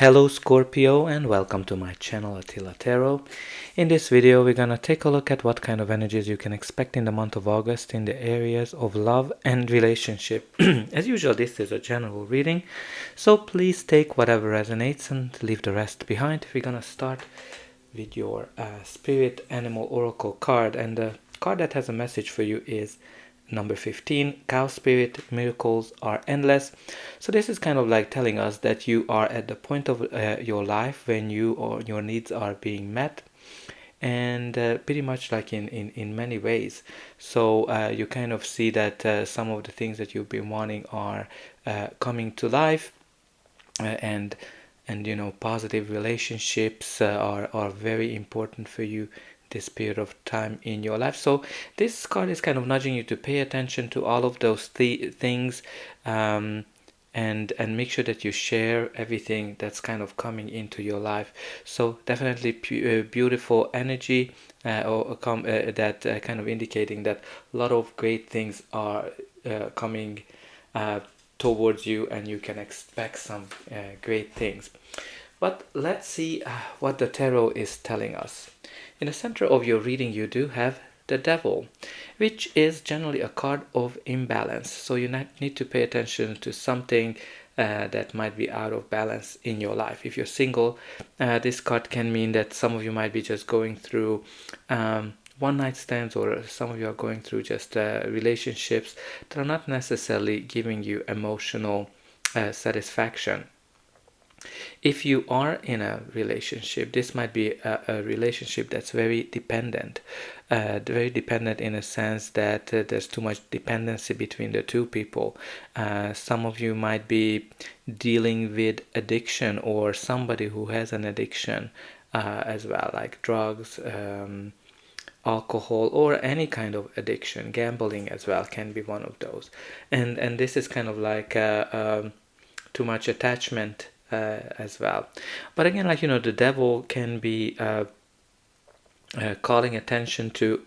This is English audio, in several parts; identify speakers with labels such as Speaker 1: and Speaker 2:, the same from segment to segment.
Speaker 1: Hello Scorpio and welcome to my channel Attila Tarot. In this video we're gonna take a look at what kind of energies you can expect in the month of August in the areas of love and relationship. As usual, this is a general reading, so please take whatever resonates and leave the rest behind. We're gonna start with your spirit animal oracle card, and the card that has a message for you is number 15, cow spirit. Miracles are endless. So this is kind of like telling us that you are at the point of your life when you or your needs are being met, and pretty much like in many ways. So you kind of see that some of the things that you've been wanting are coming to life, and you know, positive relationships are very important for you this period of time in your life. So this card is kind of nudging you to pay attention to all of those things, and make sure that you share everything that's kind of coming into your life. So definitely beautiful energy, that kind of indicating that a lot of great things are coming towards you, and you can expect some great things. But let's see what the tarot is telling us. In the center of your reading, you do have the devil, which is generally a card of imbalance. So you need to pay attention to something that might be out of balance in your life. If you're single, this card can mean that some of you might be just going through one night stands, or some of you are going through just relationships that are not necessarily giving you emotional satisfaction. If you are in a relationship, this might be a relationship that's very dependent in a sense that there's too much dependency between the two people. Some of you might be dealing with addiction, or somebody who has an addiction as well, like drugs, alcohol, or any kind of addiction. Gambling as well can be one of those, and this is kind of like too much attachment as well. But again, like, you know, the devil can be calling attention to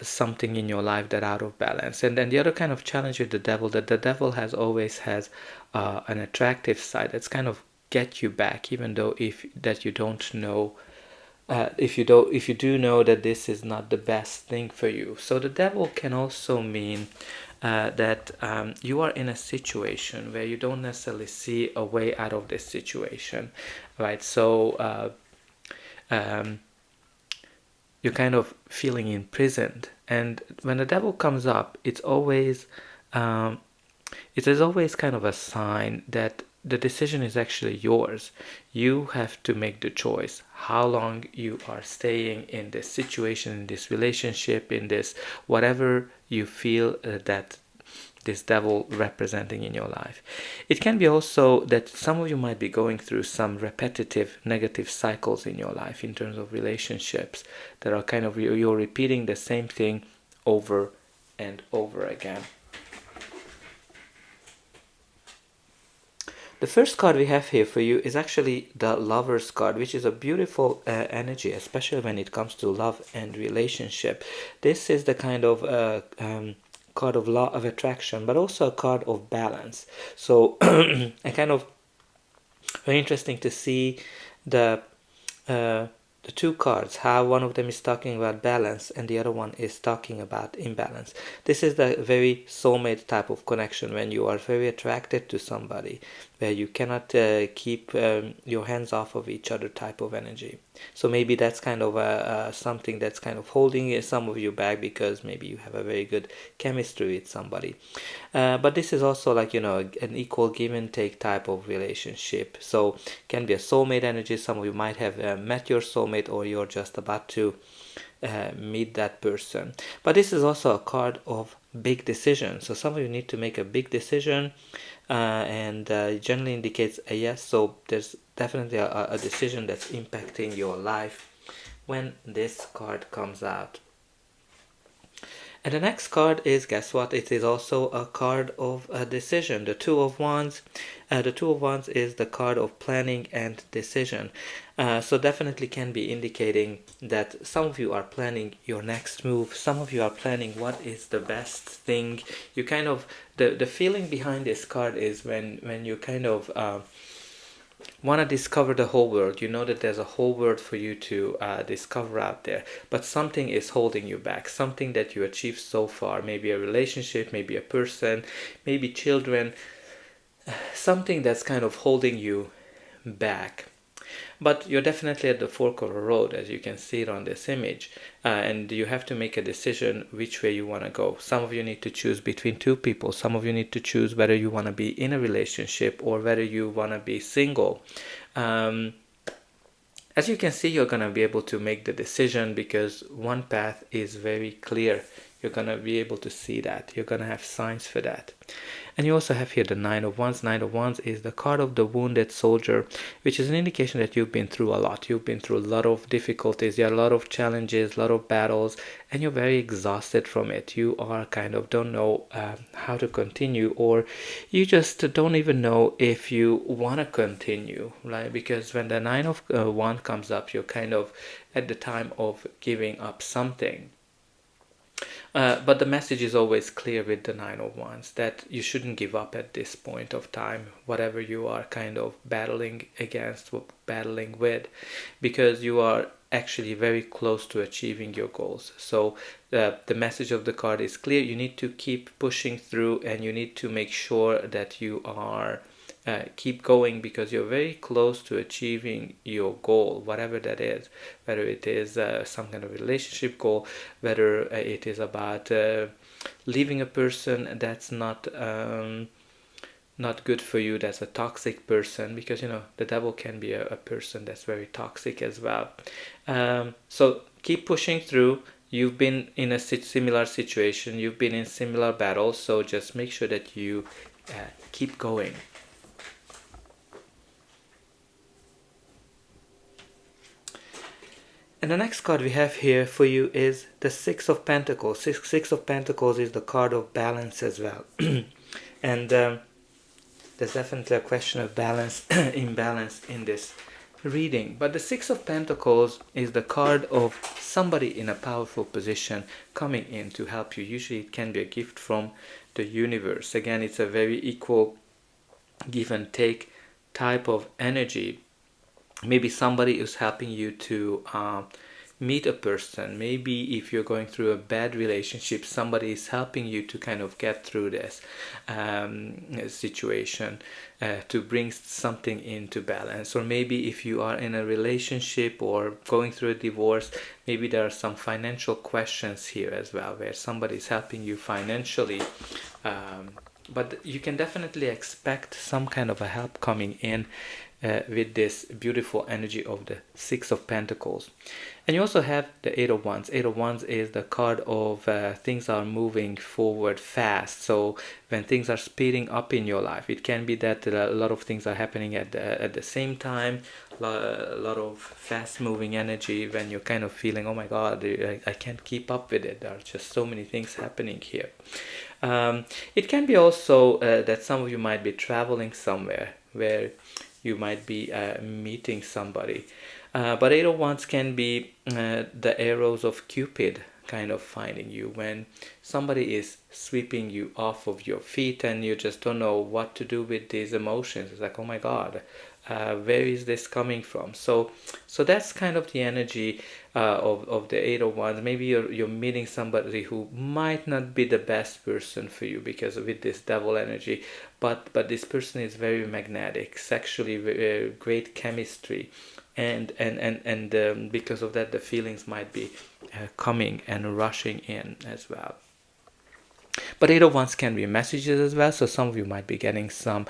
Speaker 1: something in your life that out of balance. And then the other kind of challenge with the devil, that the devil always has an attractive side that's kind of get you back, even though if you don't know, if you do know that this is not the best thing for you. So the devil can also mean that you are in a situation where you don't necessarily see a way out of this situation, right? So you're kind of feeling imprisoned, and when the devil comes up, it is always kind of a sign that the decision is actually yours. You have to make the choice how long you are staying in this situation, in this relationship, in this whatever you feel that this devil representing in your life. It can be also that some of you might be going through some repetitive negative cycles in your life in terms of relationships that are kind of, you're repeating the same thing over and over again. The first card we have here for you is actually the Lover's card, which is a beautiful energy, especially when it comes to love and relationship. This is the kind of card of law of attraction, but also a card of balance. So a kind of very interesting to see the two cards, how one of them is talking about balance and the other one is talking about imbalance. This is the very soulmate type of connection, when you are very attracted to somebody, where you cannot keep your hands off of each other type of energy. So maybe that's kind of something that's kind of holding some of you back, because maybe you have a very good chemistry with somebody. But this is also, like, you know, an equal give and take type of relationship. So can be a soulmate energy. Some of you might have met your soulmate, or you're just about to meet that person. But this is also a card of big decisions. So some of you need to make a big decision, and it generally indicates a yes. So there's definitely a decision that's impacting your life when this card comes out. And the next card is, guess what? It is also a card of a decision. The Two of Wands. The Two of Wands is the card of planning and decision. So definitely can be indicating that some of you are planning your next move. Some of you are planning what is the best thing. You kind of, the feeling behind this card is when you kind of want to discover the whole world. You know that there's a whole world for you to discover out there, but something is holding you back, something that you achieved so far, maybe a relationship, maybe a person, maybe children, something that's kind of holding you back. But you're definitely at the fork of a road, as you can see it on this image, and you have to make a decision which way you want to go. Some of you need to choose between two people. Some of you need to choose whether you want to be in a relationship or whether you want to be single. As you can see, you're going to be able to make the decision because one path is very clear. You're going to be able to see that. You're going to have signs for that. And you also have here the Nine of Wands. Nine of Wands is the card of the wounded soldier, which is an indication that you've been through a lot. You've been through a lot of difficulties. There are a lot of challenges, a lot of battles, and you're very exhausted from it. You are kind of don't know how to continue, or you just don't even know if you want to continue, right? Because when the Nine of Wands comes up, you're kind of at the time of giving up something. But the message is always clear with the Nine of Wands that you shouldn't give up at this point of time, whatever you are kind of battling against, battling with, because you are actually very close to achieving your goals. So the message of the card is clear. You need to keep pushing through, and you need to make sure that you are keep going, because you're very close to achieving your goal, whatever that is, whether it is some kind of relationship goal, whether it is about leaving a person that's not good for you, that's a toxic person, because you know the devil can be a person that's very toxic as well. So keep pushing through. You've been in a similar situation, you've been in similar battles, so just make sure that you keep going. And the next card we have here for you is the Six of Pentacles. Six of Pentacles is the card of balance as well. And there's definitely a question of balance, imbalance in this reading. But the Six of Pentacles is the card of somebody in a powerful position coming in to help you. Usually it can be a gift from the universe. Again, it's a very equal give and take type of energy. Maybe somebody is helping you to meet a person. Maybe if you're going through a bad relationship, somebody is helping you to kind of get through this situation, to bring something into balance. Or maybe if you are in a relationship or going through a divorce, maybe there are some financial questions here as well, where somebody is helping you financially. But you can definitely expect some kind of a help coming in with this beautiful energy of the Six of Pentacles. And you also have the Eight of Wands. Eight of Wands is the card of things are moving forward fast. So when things are speeding up in your life, it can be that a lot of things are happening at the same time, a lot of fast moving energy when you're kind of feeling, oh my god, I can't keep up with it. There are just so many things happening here. It can be also that some of you might be traveling somewhere where you might be meeting somebody. But Eight of Wands can be the arrows of Cupid kind of finding you, when somebody is sweeping you off of your feet and you just don't know what to do with these emotions. It's like, oh my god, where is this coming from? So that's kind of the energy of the Eight of Wands. Maybe you're meeting somebody who might not be the best person for you because with this devil energy, but this person is very magnetic, sexually great chemistry, and because of that the feelings might be coming and rushing in as well. But Eight of Wands can be messages as well, so some of you might be getting some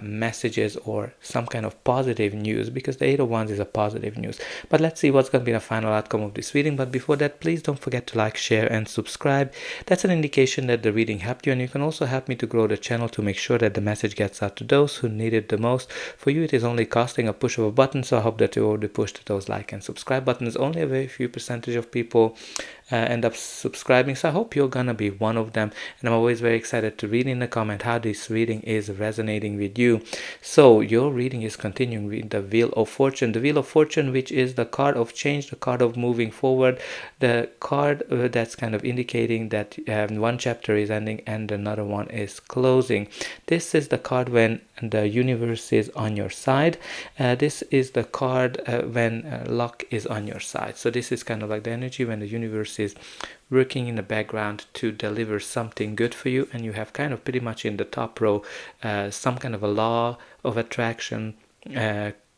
Speaker 1: messages or some kind of positive news, because the Eight of Wands is a positive news. But let's see what's going to be the final outcome of this reading. But before that, please don't forget to like, share and subscribe. That's an indication that the reading helped you, and you can also help me to grow the channel to make sure that the message gets out to those who need it the most. For you, it is only costing a push of a button, so I hope that you already pushed those like and subscribe buttons. Only a very few percentage of people end up subscribing, so I hope you're gonna be one of them. And I'm always very excited to read in the comment how this reading is resonating with you. So your reading is continuing with the Wheel of Fortune. The Wheel of Fortune, which is the card of change, the card of moving forward, the card that's kind of indicating that one chapter is ending and another one is closing. This is the card when the universe is on your side. This is the card when luck is on your side. So this is kind of like the energy when the universe is working in the background to deliver something good for you, and you have kind of pretty much in the top row some kind of a law of attraction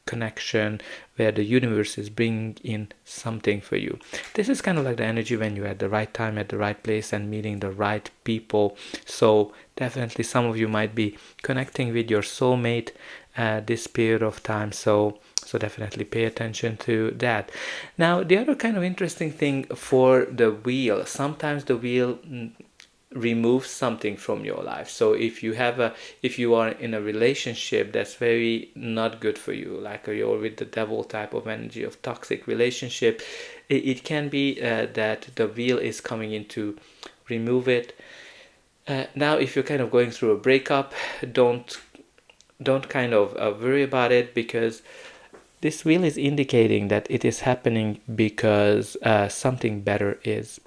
Speaker 1: connection where the universe is bringing in something for you. This is kind of like the energy when you're at the right time, at the right place, and meeting the right people. So definitely some of you might be connecting with your soulmate this period of time. So definitely pay attention to that. Now, the other kind of interesting thing for the wheel, sometimes the wheel remove something from your life. So if you are in a relationship that's very not good for you, like you're with the devil type of energy of toxic relationship, it can be that the wheel is coming in to remove it. Now if you're kind of going through a breakup, don't kind of worry about it, because this wheel is indicating that it is happening because something better is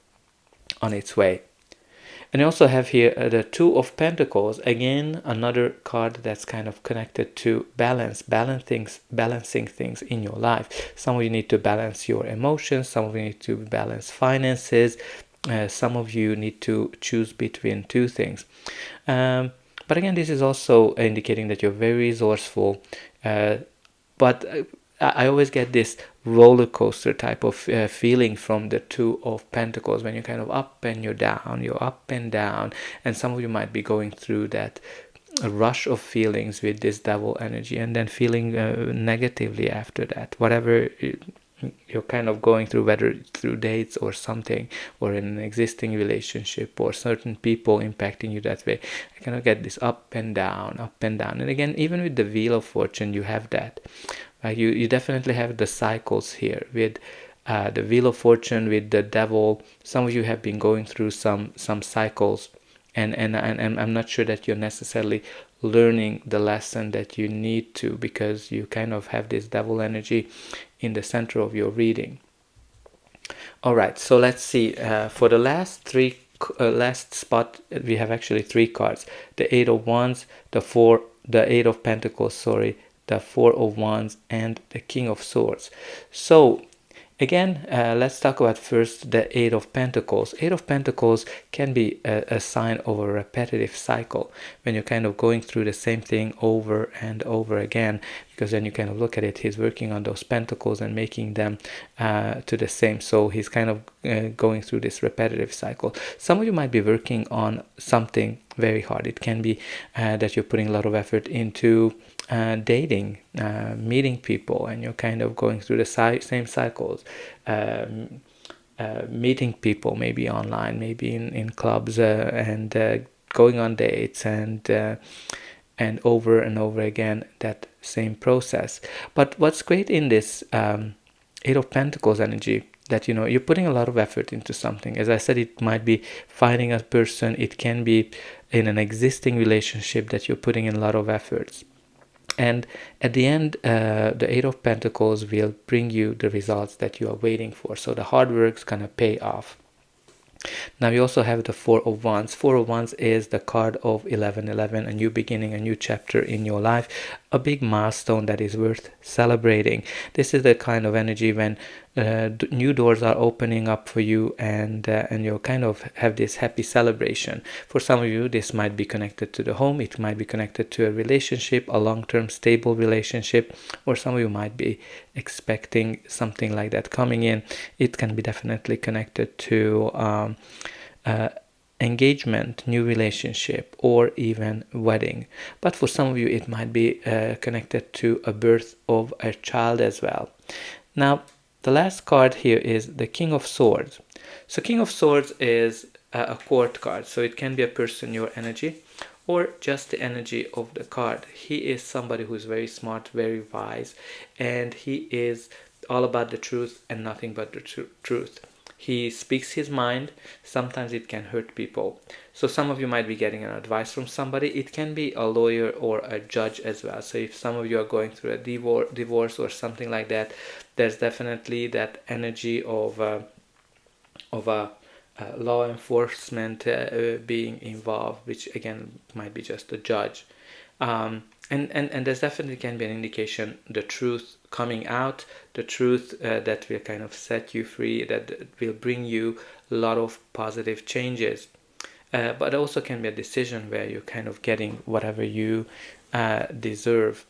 Speaker 1: on its way. And you also have here the Two of Pentacles, again another card that's kind of connected to balancing things in your life. Some of you need to balance your emotions, some of you need to balance finances, some of you need to choose between two things. But again, this is also indicating that you're very resourceful, but I always get this roller coaster type of feeling from the Two of Pentacles, when you're kind of up and you're up and down, and some of you might be going through that rush of feelings with this devil energy, and then feeling negatively after that, whatever you're kind of going through, whether through dates or something, or in an existing relationship, or certain people impacting you that way. I kind of get this up and down, and again, even with the Wheel of Fortune, you have that. You definitely have the cycles here with the Wheel of Fortune, with the devil. Some of you have been going through some cycles, and I'm not sure that you're necessarily learning the lesson that you need to, because you kind of have this devil energy in the center of your reading. All right, so let's see. For the last spot, we have actually three cards: the Eight of Wands, the Eight of Pentacles, sorry, the Four of Wands, and the King of Swords. So again, let's talk about first the Eight of Pentacles. Eight of Pentacles can be a sign of a repetitive cycle, when you're kind of going through the same thing over and over again, because then you kind of look at it, he's working on those pentacles and making them to the same. So he's kind of going through this repetitive cycle. Some of you might be working on something very hard. It can be that you're putting a lot of effort into dating, meeting people, and you're kind of going through the same cycles, meeting people maybe online, maybe in clubs, and going on dates, and over and over again, that same process. But what's great in this Eight of Pentacles energy, that you're putting a lot of effort into something. As I said, it might be finding a person, it can be in an existing relationship that you're putting in a lot of efforts. And at the end, the Eight of Pentacles will bring you the results that you are waiting for. So the hard work's gonna pay off. Now you also have the Four of Wands. Four of Wands is the card of 1111, a new beginning, a new chapter in your life, a big milestone that is worth celebrating. This is the kind of energy when new doors are opening up for you, and you kind of have this happy celebration. For some of you, this might be connected to the home, it might be connected to a relationship, a long-term stable relationship, or some of you might be expecting something like that coming in. It can be definitely connected to engagement, new relationship, or even wedding. But for some of you, it might be connected to a birth of a child as well. Now, the last card here is the King of Swords. So King of Swords is a court card. So it can be a person, your energy, or just the energy of the card. He is somebody who's very smart, very wise, and he is all about the truth and nothing but the truth. He speaks his mind. Sometimes it can hurt people. So some of you might be getting an advice from somebody. It can be a lawyer or a judge as well. So if some of you are going through a divorce or something like that, there's definitely that energy of a law enforcement being involved, which again might be just a judge. And there's definitely can be an indication, the truth coming out, the truth that will kind of set you free, that will bring you a lot of positive changes. But also can be a decision where you're kind of getting whatever you deserve.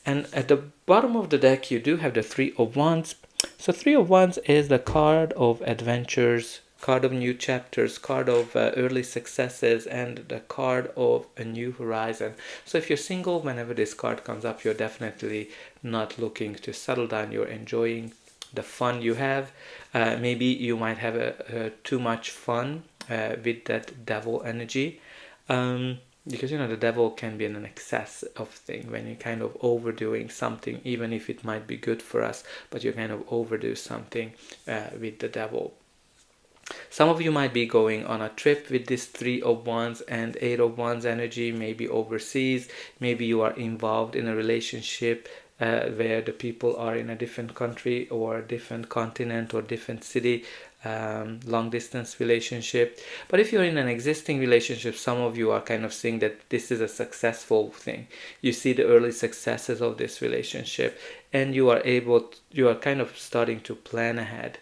Speaker 1: And at the bottom of the deck, you do have the Three of Wands. So Three of Wands is the card of adventures, card of new chapters, card of early successes, and the card of a new horizon. So if you're single, whenever this card comes up, you're definitely not looking to settle down. You're enjoying the fun you have. Maybe you might have too much fun with that devil energy. Because the devil can be an excess of thing, when you're kind of overdoing something, even if it might be good for us, but you kind of overdo something with the devil. Some of you might be going on a trip with this Three of Wands and Eight of Wands energy, maybe overseas. Maybe you are involved in a relationship where the people are in a different country or different continent or different city, long distance relationship. But if you're in an existing relationship, some of you are kind of seeing that this is a successful thing. You see the early successes of this relationship, and you are kind of starting to plan ahead.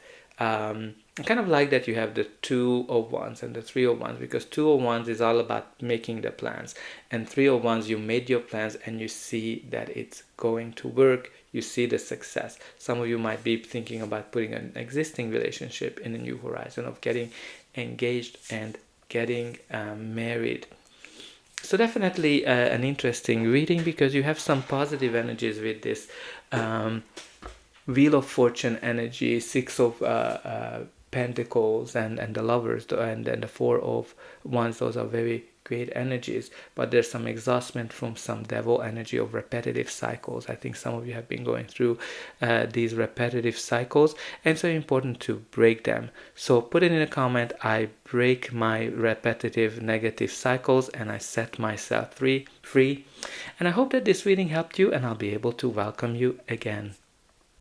Speaker 1: I kind of like that you have the Two of Wands and the Three of Wands, because Two of Wands is all about making the plans, and Three of Wands, you made your plans and you see that it's going to work. You see the success. Some of you might be thinking about putting an existing relationship in a new horizon, of getting engaged and getting married. So definitely an interesting reading, because you have some positive energies with this Wheel of Fortune energy, Six of Pentacles, and the Lovers, and the Four of Wands. Those are very great energies, but there's some exhaustment from some devil energy of repetitive cycles. I think some of you have been going through these repetitive cycles, and it's very important to break them. So put it in a comment: I break my repetitive negative cycles and I set myself free. And I hope that this reading helped you, and I'll be able to welcome you again.